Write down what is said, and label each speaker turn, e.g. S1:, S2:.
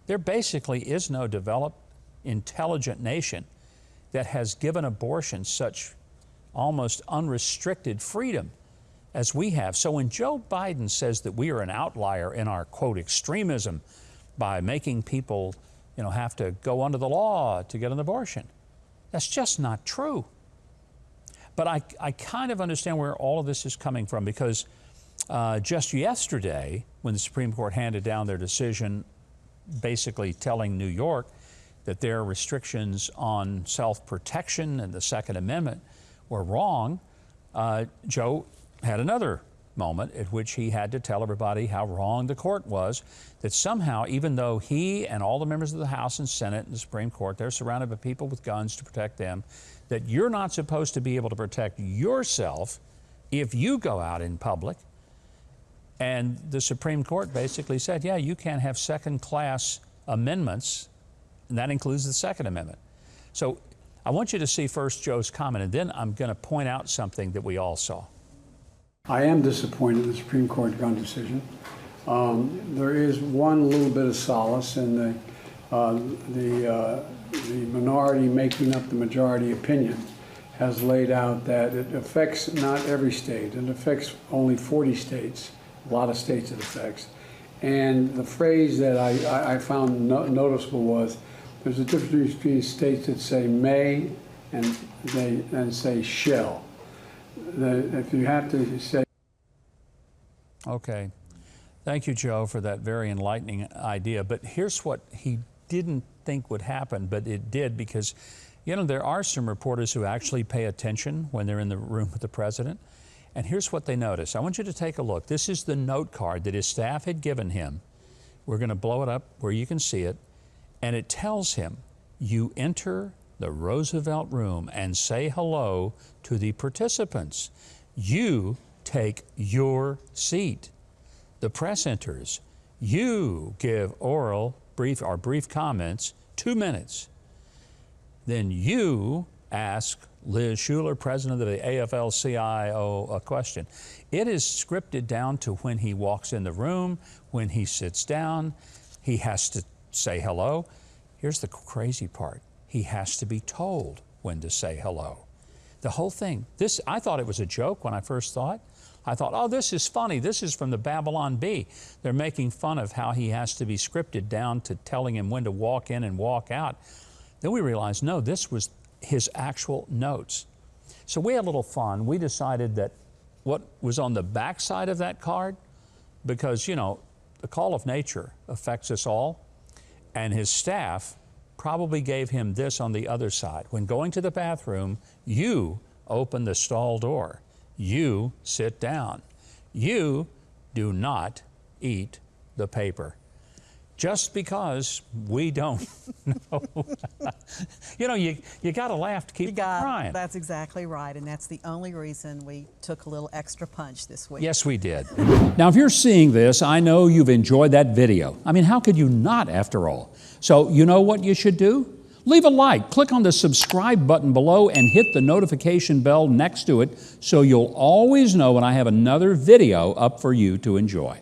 S1: There basically is no developed, intelligent nation that has given abortion such almost unrestricted freedom as we have. So when Joe Biden says that we are an outlier in our, quote, extremism by making people, have to go under the law to get an abortion, that's just not true. But I kind of understand where all of this is coming from, because just yesterday, when the Supreme Court handed down their decision basically telling New York that their restrictions on self-protection and the Second Amendment were wrong, Joe had another moment at which he had to tell everybody how wrong the court was, that somehow, even though he and all the members of the House and Senate and the Supreme Court, they're surrounded by people with guns to protect them, that you're not supposed to be able to protect yourself if you go out in public. And the Supreme Court basically said, yeah, you can't have second-class amendments, and that includes the Second Amendment. So I want you to see first Joe's comment, and then I'm going to point out something that we all saw.
S2: I am disappointed in the Supreme Court gun decision. There is one little bit of solace in the minority making up the majority opinion has laid out that it affects not every state. It affects only 40 states, a lot of states it affects. And the phrase that I found noticeable was, there's a difference between states that say may and say shall. If you have to say.
S1: Okay. Thank you, Joe, for that very enlightening idea. But here's what he didn't think would happen, but it did, because, there are some reporters who actually pay attention when they're in the room with the president. And here's what they notice. I want you to take a look. This is the note card that his staff had given him. We're going to blow it up where you can see it. And it tells him, you enter the Roosevelt room and say hello to the participants. You take your seat. The press enters. You give brief comments, 2 minutes. Then you ask Liz Shuler, president of the AFL-CIO, a question. It is scripted down to when he walks in the room, when he sits down, he has to say hello. Here's the crazy part. He has to be told when to say hello. The whole thing, I thought it was a joke when I first saw it. I thought, oh, this is funny. This is from the Babylon Bee. They're making fun of how he has to be scripted down to telling him when to walk in and walk out. Then we realized, no, this was his actual notes. So we had a little fun. We decided that what was on the back side of that card, because, the call of nature affects us all, and his staff probably gave him this on the other side. When going to the bathroom, you open the stall door. You sit down. You do not eat the paper. Just because we don't know. You got to laugh to keep crying.
S3: That's exactly right, and that's the only reason we took a little extra punch this week.
S1: Yes, we did. Now, if you're seeing this, I know you've enjoyed that video. I mean, how could you not, after all? So you know what you should do? Leave a like, click on the subscribe button below, and hit the notification bell next to it so you'll always know when I have another video up for you to enjoy.